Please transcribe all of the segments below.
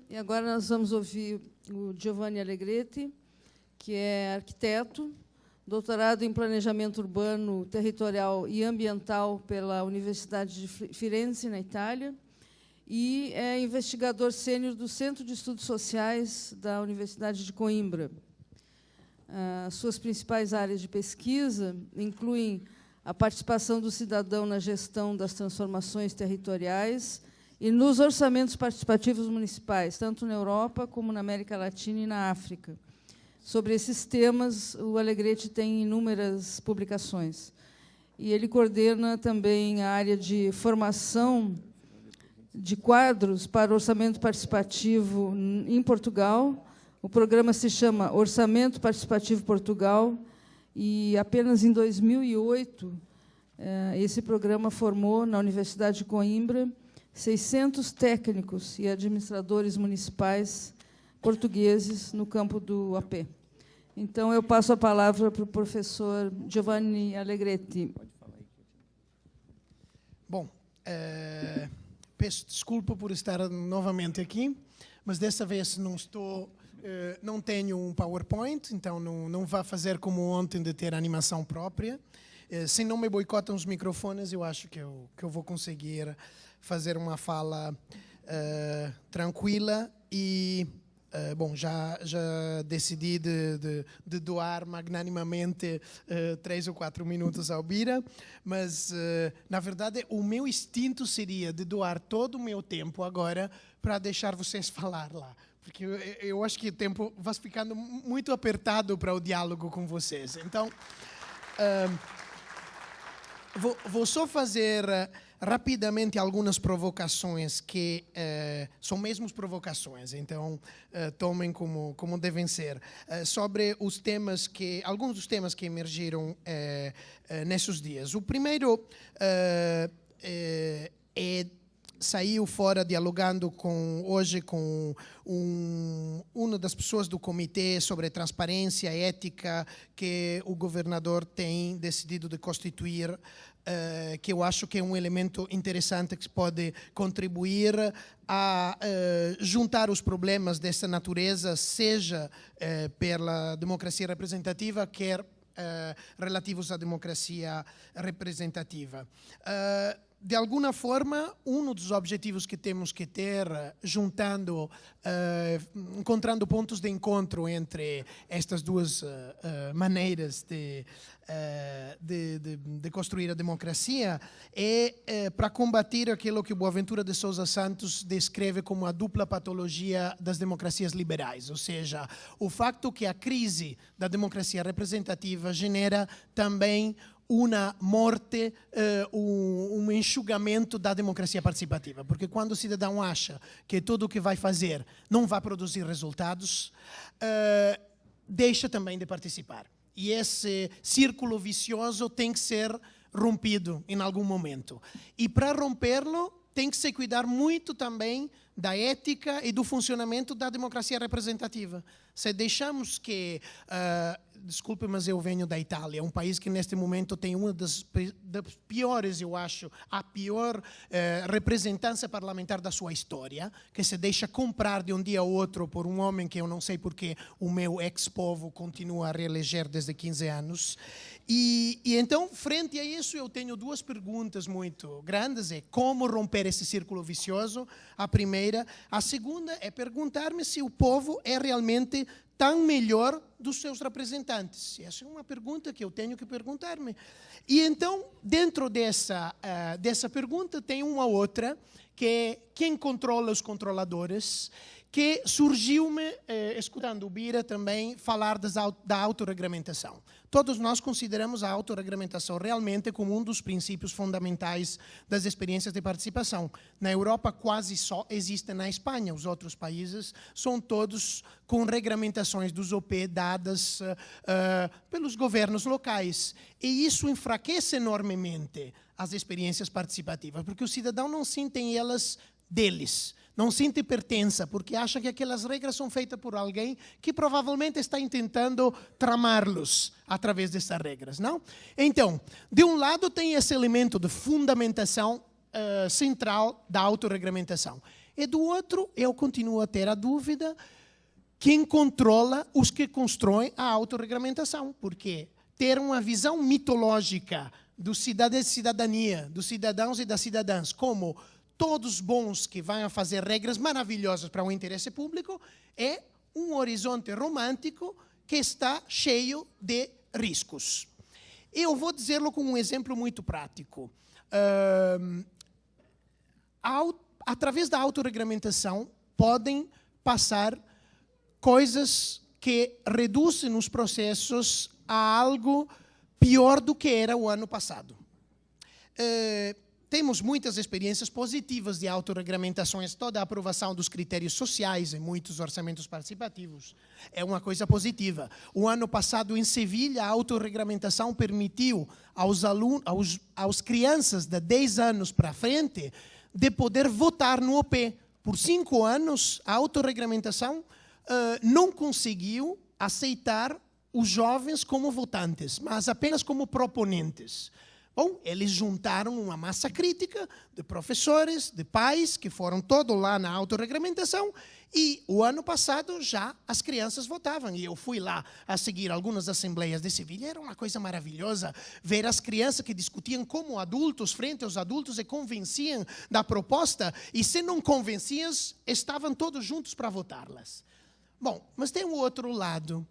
E agora nós vamos ouvir o Giovanni Allegretti, que é arquiteto, doutorado em Planejamento Urbano, Territorial e Ambiental pela Universidade de Firenze, na Itália, e é investigador sênior do Centro de Estudos Sociais da Universidade de Coimbra. As suas principais áreas de pesquisa incluem a participação do cidadão na gestão das transformações territoriais e nos orçamentos participativos municipais, tanto na Europa como na América Latina e na África. Sobre esses temas, o Allegretti tem inúmeras publicações. E ele coordena também a área de formação de quadros para orçamento participativo em Portugal. O programa se chama Orçamento Participativo Portugal, e apenas em 2008 esse programa formou, na Universidade de Coimbra, 600 técnicos e administradores municipais portugueses no campo do AP. Então, eu passo a palavra para o professor Giovanni Allegretti. Bom, peço desculpa por estar novamente aqui, mas dessa vez não tenho um PowerPoint, então não vá fazer como ontem de ter animação própria. Se não me boicotam os microfones, eu acho que eu vou conseguir fazer uma fala tranquila e... bom, já decidi de doar magnanimamente 3 ou 4 minutos ao Bira, mas, na verdade, o meu instinto seria de doar todo o meu tempo agora para deixar vocês falar lá, porque eu acho que o tempo vai ficando muito apertado para o diálogo com vocês. Então, vou só fazer rapidamente algumas provocações que são mesmo provocações, então tomem como devem ser, sobre os temas alguns dos temas que emergiram nesses dias. O primeiro saiu fora dialogando hoje com uma das pessoas do comitê sobre transparência e ética que o governador tem decidido de constituir, que eu acho que é um elemento interessante que pode contribuir a juntar os problemas dessa natureza, seja pela democracia representativa, quer relativos à democracia representativa. De alguma forma, um dos objetivos que temos que ter, encontrando pontos de encontro entre estas duas maneiras de construir a democracia, é para combater aquilo que Boaventura de Sousa Santos descreve como a dupla patologia das democracias liberais, ou seja, o facto que a crise da democracia representativa genera também uma morte, um enxugamento da democracia participativa. Porque quando o cidadão acha que tudo o que vai fazer não vai produzir resultados, deixa também de participar. E esse círculo vicioso tem que ser rompido em algum momento. E para romperlo, tem que se cuidar muito também da ética e do funcionamento da democracia representativa. Se deixamos que... desculpe, mas eu venho da Itália, um país que neste momento tem uma das piores, eu acho, a pior representância parlamentar da sua história, que se deixa comprar de um dia ao outro por um homem que eu não sei porque o meu ex-povo continua a reeleger desde 15 anos. E então, frente a isso, eu tenho duas perguntas muito grandes. É como romper esse círculo vicioso, a primeira. A segunda é perguntar-me se o povo é realmente tão melhor dos seus representantes. Essa é uma pergunta que eu tenho que perguntar-me. E então, dentro dessa pergunta, tem uma outra, que é quem controla os controladores, que surgiu-me, escutando o Bira também, falar da autorregulamentação. Todos nós consideramos a autorregulamentação realmente como um dos princípios fundamentais das experiências de participação. Na Europa, quase só existe na Espanha. Os outros países são todos com regulamentações dos OP dadas pelos governos locais. E isso enfraquece enormemente as experiências participativas, porque o cidadão não sente em elas deles. Não sente pertença, porque acha que aquelas regras são feitas por alguém que provavelmente está tentando tramá-los através dessas regras, não? Então, de um lado tem esse elemento de fundamentação central da autorregulamentação. E do outro, eu continuo a ter a dúvida quem controla os que constroem a autorregulamentação, porque ter uma visão mitológica do cidadania, dos cidadãos e das cidadãs, como todos bons que vão fazer regras maravilhosas para o interesse público, é um horizonte romântico que está cheio de riscos. Eu vou dizê-lo com um exemplo muito prático. Através da autorregulamentação, podem passar coisas que reduzem os processos a algo pior do que era o ano passado. Temos muitas experiências positivas de autorregulamentações, toda a aprovação dos critérios sociais em muitos orçamentos participativos é uma coisa positiva. O ano passado, em Sevilha, a autorregulamentação permitiu aos crianças de 10 anos para frente de poder votar no OP. Por 5 anos, a autorregulamentação não conseguiu aceitar os jovens como votantes, mas apenas como proponentes. Bom, eles juntaram uma massa crítica de professores, de pais, que foram todos lá na autorregulamentação, e o ano passado já as crianças votavam. E eu fui lá a seguir algumas assembleias de Sevilha, era uma coisa maravilhosa ver as crianças que discutiam como adultos, frente aos adultos, e convenciam da proposta, e se não convenciam, estavam todos juntos para votá-las. Bom, mas tem o outro lado.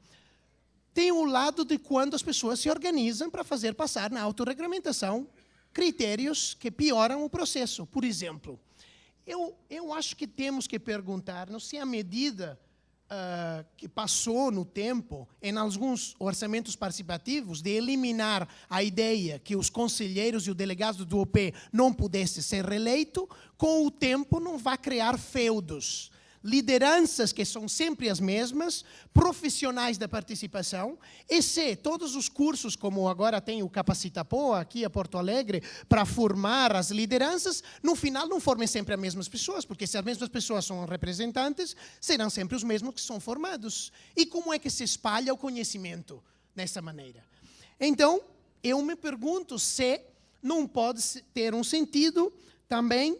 Tem o lado de quando as pessoas se organizam para fazer passar na autorregulamentação critérios que pioram o processo. Por exemplo, eu acho que temos que perguntar-nos se a medida que passou no tempo, em alguns orçamentos participativos, de eliminar a ideia que os conselheiros e o delegado do OP não pudessem ser reeleitos, com o tempo não vai criar feudos. Lideranças que são sempre as mesmas, profissionais da participação, e se todos os cursos, como agora tem o Capacitapoa aqui a Porto Alegre, para formar as lideranças, no final não formem sempre as mesmas pessoas, porque se as mesmas pessoas são representantes, serão sempre os mesmos que são formados. E como é que se espalha o conhecimento dessa maneira? Então, eu me pergunto se não pode ter um sentido também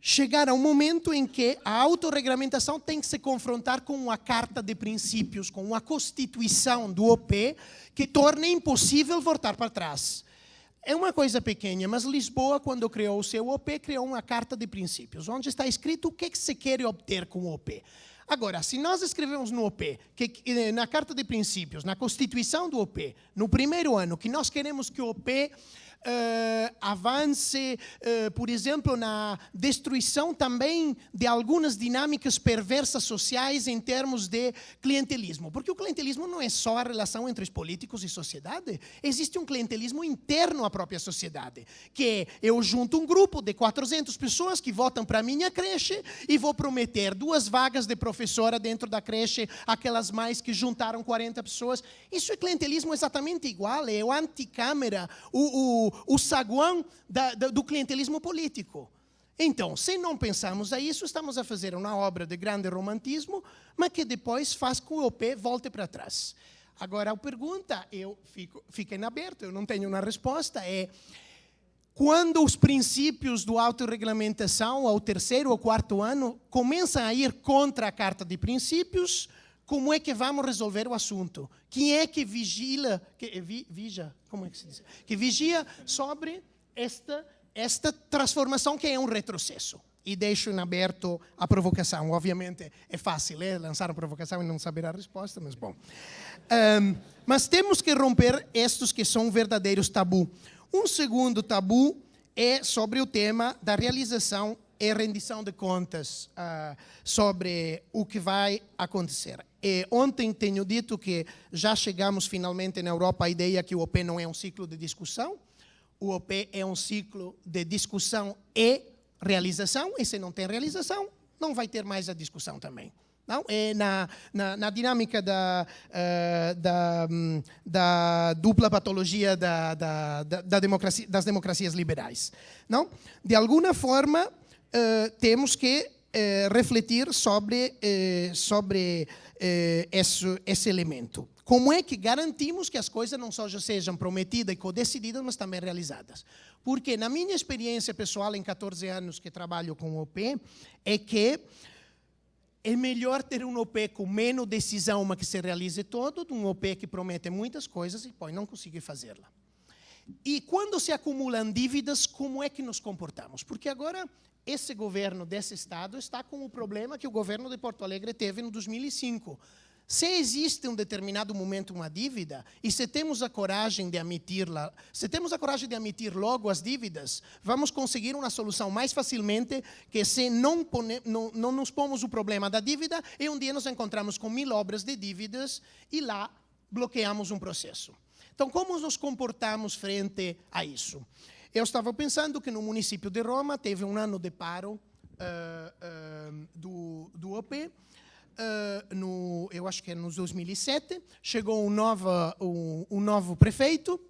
chegar a um momento em que a autorregulamentação tem que se confrontar com uma carta de princípios, com uma constituição do OP que torne impossível voltar para trás. É uma coisa pequena, mas Lisboa, quando criou o seu OP, criou uma carta de princípios, onde está escrito o que se quer obter com o OP. Agora, se nós escrevemos no OP, na carta de princípios, na constituição do OP, no primeiro ano, que nós queremos que o OP avance, por exemplo, na destruição também de algumas dinâmicas perversas sociais em termos de clientelismo. Porque o clientelismo não é só a relação entre os políticos e sociedade. Existe um clientelismo interno à própria sociedade, que é, eu junto um grupo de 400 pessoas que votam para a minha creche e vou prometer 2 vagas de professora dentro da creche, aquelas mais que juntaram 40 pessoas. Isso é clientelismo exatamente igual, é o anticâmara, o saguão do clientelismo político. Então, se não pensarmos a isso, estamos a fazer uma obra de grande romantismo, mas que depois faz com que o OP volte para trás. Agora, a pergunta, fica em aberto, eu não tenho uma resposta, é quando os princípios da autorregulamentação, ao 3º ou 4º ano, começam a ir contra a Carta de Princípios, como é que vamos resolver o assunto? Quem é que vigila, como é que se diz? Que vigia sobre esta transformação que é um retrocesso? E deixo em aberto a provocação. Obviamente é fácil lançar a provocação e não saber a resposta, mas bom. Mas temos que romper estes que são verdadeiros tabu. Um segundo tabu é sobre o tema da realização e rendição de contas sobre o que vai acontecer. Ontem tenho dito que já chegamos finalmente na Europa à ideia que o OP não é um ciclo de discussão, o OP é um ciclo de discussão e realização, e se não tem realização, não vai ter mais a discussão também. Não? É na dinâmica da dupla patologia das democracias liberais. Não? De alguma forma, temos que refletir sobre esse elemento. Como é que garantimos que as coisas não só sejam prometidas e codecididas, mas também realizadas? Porque, na minha experiência pessoal, em 14 anos que trabalho com OP, é que é melhor ter um OP com menos decisão, mas que se realize todo, do um OP que promete muitas coisas e depois não consegue fazê-la. E quando se acumulam dívidas, como é que nos comportamos? Porque agora esse governo desse estado está com o problema que o governo de Porto Alegre teve em 2005. Se existe um determinado momento uma dívida, e se temos a coragem de admiti-la, se temos a coragem de admitir logo as dívidas, vamos conseguir uma solução mais facilmente que se não nos pomos o problema da dívida e um dia nos encontramos com 1000 obras de dívidas e lá bloqueamos um processo. Então, como nos comportamos frente a isso? Eu estava pensando que no município de Roma teve um ano de paro do OP, eu acho que é nos 2007, chegou um novo prefeito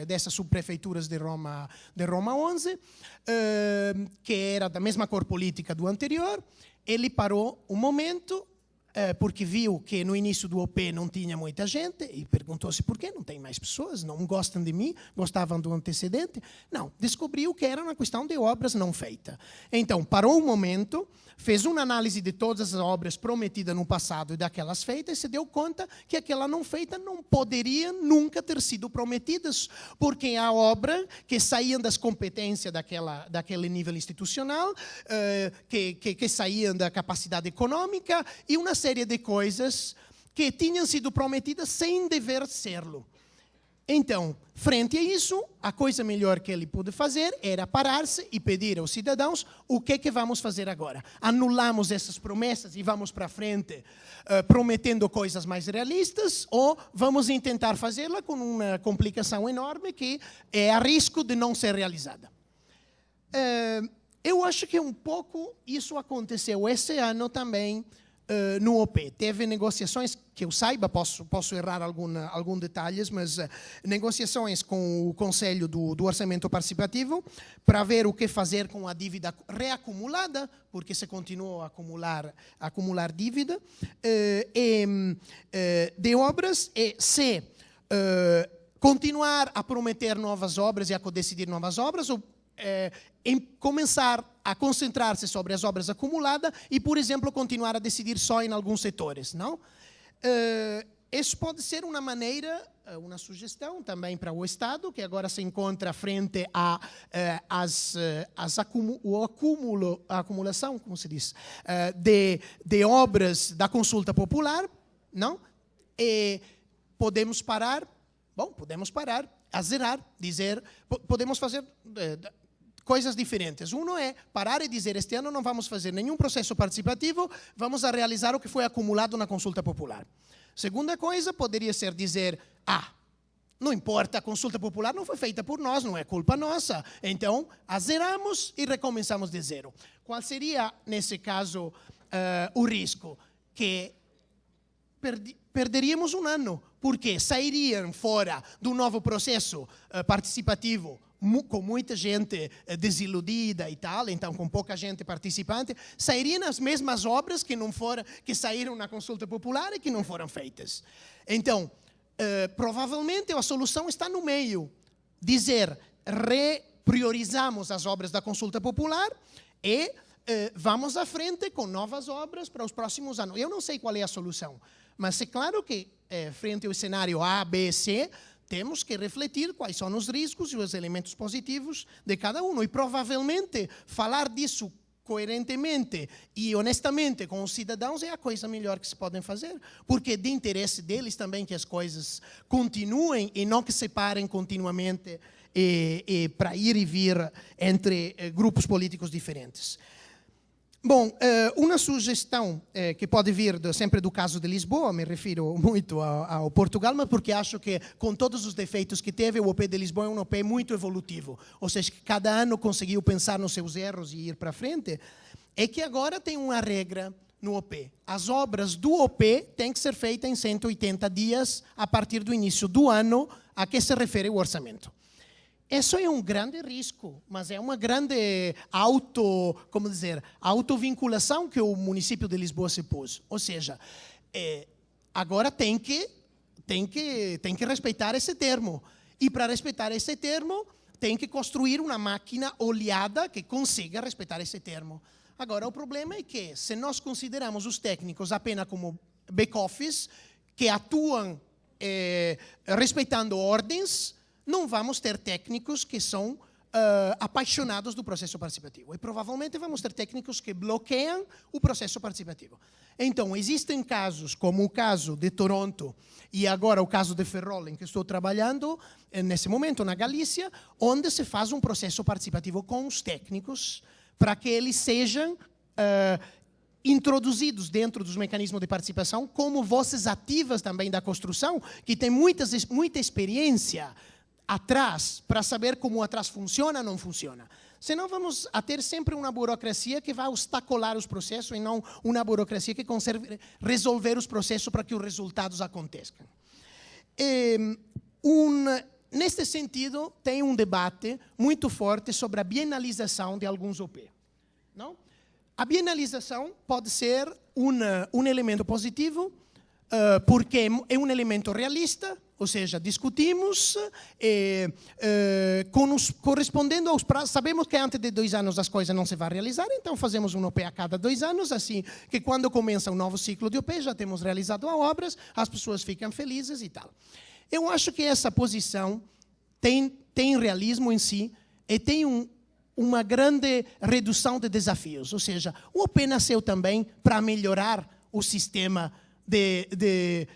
dessas subprefeituras de Roma 11, que era da mesma cor política do anterior. Ele parou um momento, porque viu que no início do OP não tinha muita gente e perguntou-se por que não tem mais pessoas, não gostam de mim, gostavam do antecedente. Não, descobriu que era uma questão de obras não feitas. Então, parou um momento, fez uma análise de todas as obras prometidas no passado e daquelas feitas e se deu conta que aquela não feita não poderia nunca ter sido prometidas, porque a obra que saíam das competências daquele nível institucional, que saíam da capacidade econômica e uma série de coisas que tinham sido prometidas sem dever serlo. Então, frente a isso, a coisa melhor que ele pôde fazer era parar-se e pedir aos cidadãos o que vamos fazer agora. Anulamos essas promessas e vamos para frente prometendo coisas mais realistas ou vamos tentar fazê-la com uma complicação enorme que é a risco de não ser realizada. Eu acho que um pouco isso aconteceu esse ano também no OP. Teve negociações, que eu saiba, posso errar alguns detalhes, mas negociações com o Conselho do Orçamento Participativo para ver o que fazer com a dívida reacumulada, porque se continuou a acumular dívida, de obras, e se continuar a prometer novas obras e a decidir novas obras, ou em começar a concentrar-se sobre as obras acumuladas e, por exemplo, continuar a decidir só em alguns setores, não? Isso pode ser uma maneira, uma sugestão também para o Estado, que agora se encontra frente a acumulação, como se diz, de obras da consulta popular, não? E podemos parar, a zerar, dizer, podemos fazer coisas diferentes. Um é parar e dizer, este ano não vamos fazer nenhum processo participativo, vamos a realizar o que foi acumulado na consulta popular. Segunda coisa, poderia ser dizer, não importa, a consulta popular não foi feita por nós, não é culpa nossa, então zeramos e recomeçamos de zero. Qual seria, nesse caso, o risco? Que perderíamos um ano, porque sairiam fora do novo processo participativo com muita gente desiludida e tal, então com pouca gente participante, sairiam as mesmas obras que saíram na consulta popular e que não foram feitas. Então, provavelmente a solução está no meio. Dizer, repriorizamos as obras da consulta popular e vamos à frente com novas obras para os próximos anos. Eu não sei qual é a solução, mas é claro que, frente ao cenário A, B e C, temos que refletir quais são os riscos e os elementos positivos de cada um. E provavelmente falar disso coerentemente e honestamente com os cidadãos é a coisa melhor que se podem fazer. Porque é de interesse deles também que as coisas continuem e não que se parem continuamente para ir e vir entre grupos políticos diferentes. Bom, uma sugestão que pode vir sempre do caso de Lisboa, me refiro muito ao Portugal, mas porque acho que, com todos os defeitos que teve, o OP de Lisboa é um OP muito evolutivo, ou seja, que cada ano conseguiu pensar nos seus erros e ir para frente, é que agora tem uma regra no OP. As obras do OP têm que ser feitas em 180 dias a partir do início do ano a que se refere o orçamento. Isso é um grande risco, mas é uma grande autovinculação que o município de Lisboa se pôs. Ou seja, agora tem que respeitar esse termo. E para respeitar esse termo, tem que construir uma máquina oleada que consiga respeitar esse termo. Agora, o problema é que, se nós consideramos os técnicos apenas como back-office, que atuam respeitando ordens, não vamos ter técnicos que são apaixonados do processo participativo. E provavelmente vamos ter técnicos que bloqueiam o processo participativo. Então, existem casos, como o caso de Toronto e agora o caso de Ferrol, em que estou trabalhando nesse momento na Galícia, onde se faz um processo participativo com os técnicos para que eles sejam introduzidos dentro dos mecanismos de participação como vozes ativas também da construção, que tem muita experiência atrás para saber como atrás funciona ou não funciona. Senão vamos a ter sempre uma burocracia que vai obstacular os processos e não uma burocracia que consegue resolver os processos para que os resultados aconteçam. Neste sentido, tem um debate muito forte sobre a bienalização de alguns OP. Não? A bienalização pode ser um elemento positivo, porque é um elemento realista, ou seja, discutimos, correspondendo aos prazos. Sabemos que antes de 2 anos as coisas não se vão realizar, então fazemos um OP a cada 2 anos, assim que quando começa um novo ciclo de OP já temos realizado as obras, as pessoas ficam felizes e tal. Eu acho que essa posição tem realismo em si e tem uma grande redução de desafios. Ou seja, o OP nasceu também para melhorar o sistema de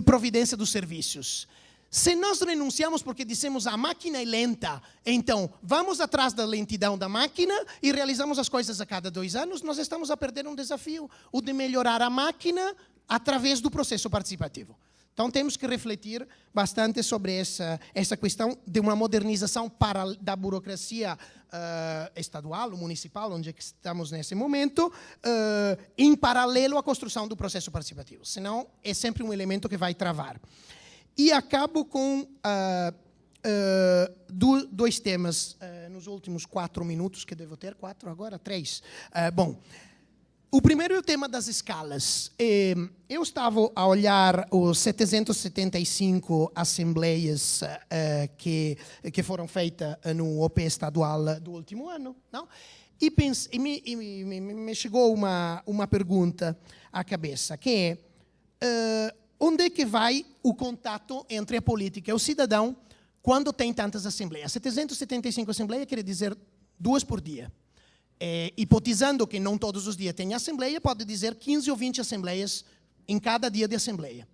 providência dos serviços. Se nós renunciamos porque dissemos a máquina é lenta, então vamos atrás da lentidão da máquina e realizamos as coisas a cada 2 anos, nós estamos a perder um desafio, o de melhorar a máquina através do processo participativo. Então, temos que refletir bastante sobre essa questão de uma modernização da burocracia estadual ou municipal, onde estamos nesse momento, em paralelo à construção do processo participativo. Senão, é sempre um elemento que vai travar. E acabo com 2 temas nos últimos 4 minutos, que devo ter 4 agora, 3. Bom, o primeiro é o tema das escalas. Eu estava a olhar os 775 assembleias que foram feitas no OP estadual do último ano, não? E me chegou uma pergunta à cabeça, que é onde é que vai o contato entre a política e o cidadão quando tem tantas assembleias? 775 assembleias quer dizer 2 por dia. Hipotizando que não todos os dias tem assembleia, pode dizer 15 ou 20 assembleias em cada dia de assembleia.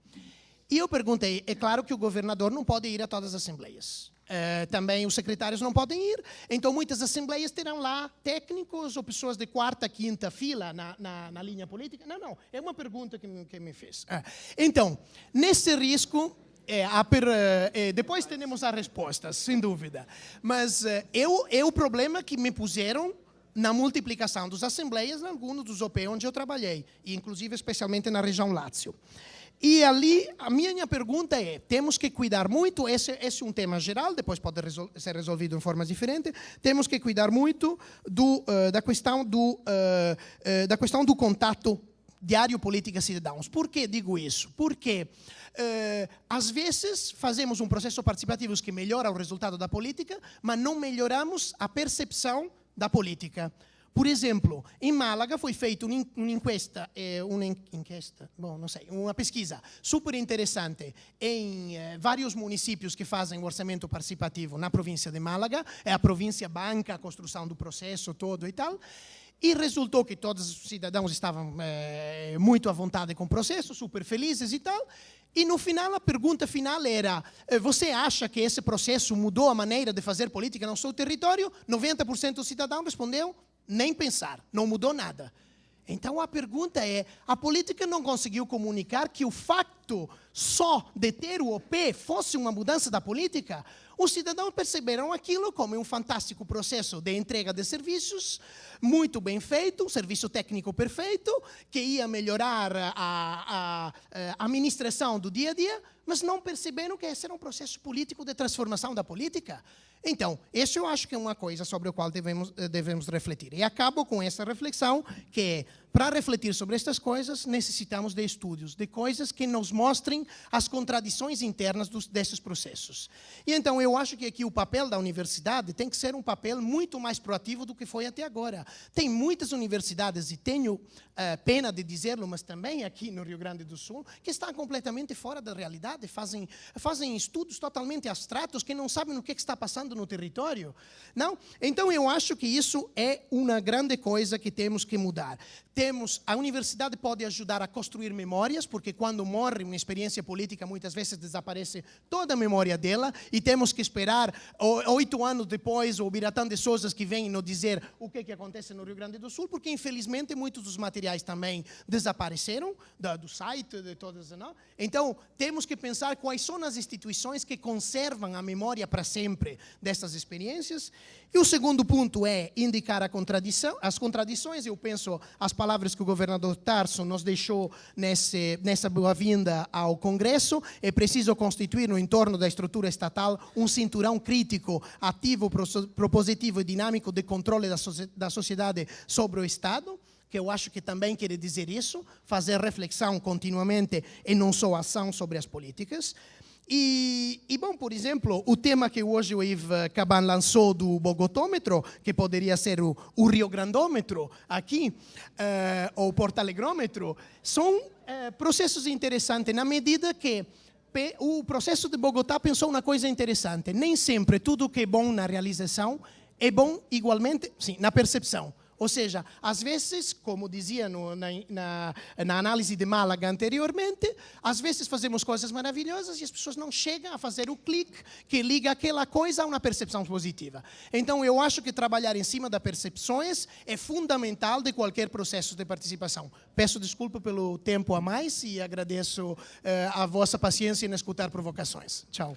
E eu perguntei, é claro que o governador não pode ir a todas as assembleias. Também os secretários não podem ir, então muitas assembleias terão lá técnicos ou pessoas de 4ª, 5ª fila na linha política. Não, é uma pergunta que me fez. Então, nesse risco, depois temos as respostas, sem dúvida. Mas é o problema que me puseram na multiplicação das assembleias em alguns dos OP onde eu trabalhei, e inclusive especialmente na região Lácio. E ali, a minha pergunta é, temos que cuidar muito, esse é um tema geral, depois pode ser resolvido em formas diferentes, temos que cuidar muito da questão do contato diário política-cidadãos. Por que digo isso? Porque, às vezes, fazemos um processo participativo que melhora o resultado da política, mas não melhoramos a percepção da política. Por exemplo, em Málaga foi feita uma pesquisa super interessante em vários municípios que fazem o orçamento participativo na província de Málaga. É a província banca a construção do processo todo e tal. E resultou que todos os cidadãos estavam muito à vontade com o processo, super felizes e tal. E no final, a pergunta final era, você acha que esse processo mudou a maneira de fazer política no seu território? 90% dos cidadãos respondeu, nem pensar, não mudou nada. Então a pergunta é, a política não conseguiu comunicar que o facto só de ter o OP fosse uma mudança da política? Os cidadãos perceberam aquilo como um fantástico processo de entrega de serviços, muito bem feito, um serviço técnico perfeito, que ia melhorar a administração do dia a dia, mas não perceberam que esse era um processo político de transformação da política. Então, isso eu acho que é uma coisa sobre a qual devemos refletir. E acabo com essa reflexão, que para refletir sobre estas coisas, necessitamos de estudos, de coisas que nos mostrem as contradições internas desses processos. E então eu acho que aqui o papel da universidade tem que ser um papel muito mais proativo do que foi até agora. Tem muitas universidades, e tenho pena de dizê-lo, mas também aqui no Rio Grande do Sul, que estão completamente fora da realidade, fazem estudos totalmente abstratos que não sabem o que está passando no território. Não? Então eu acho que isso é uma grande coisa que temos que mudar. A universidade pode ajudar a construir memórias, porque quando morre uma experiência política, muitas vezes desaparece toda a memória dela, e temos que esperar 8 anos depois o Biratã de Souza que vem nos dizer o que acontece no Rio Grande do Sul, porque infelizmente muitos dos materiais também desapareceram do site, de todas, não? Então temos que pensar quais são as instituições que conservam a memória para sempre dessas experiências. E o segundo ponto é indicar as contradições. Eu penso as palavras que o governador Tarso nos deixou nessa boa-vinda ao Congresso. É preciso constituir, no entorno da estrutura estatal, um cinturão crítico, ativo, propositivo e dinâmico de controle da sociedade sobre o Estado, que eu acho que também quer dizer isso, fazer reflexão continuamente e não só ação sobre as políticas. E bom, por exemplo, o tema que hoje o Yves Caban lançou do bogotômetro, que poderia ser o rio-grandômetro aqui, ou o porto-alegrômetro, são processos interessantes na medida que o processo de Bogotá pensou uma coisa interessante. Nem sempre tudo que é bom na realização é bom igualmente, sim, na percepção. Ou seja, às vezes, como dizia na análise de Málaga anteriormente, às vezes fazemos coisas maravilhosas e as pessoas não chegam a fazer o clique que liga aquela coisa a uma percepção positiva. Então, eu acho que trabalhar em cima das percepções é fundamental de qualquer processo de participação. Peço desculpa pelo tempo a mais e agradeço a vossa paciência em escutar provocações. Tchau.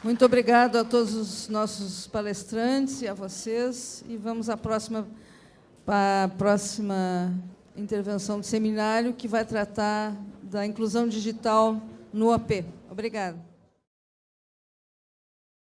Muito obrigado a todos os nossos palestrantes e a vocês. E vamos para a próxima intervenção do seminário, que vai tratar da inclusão digital no AP. Obrigada.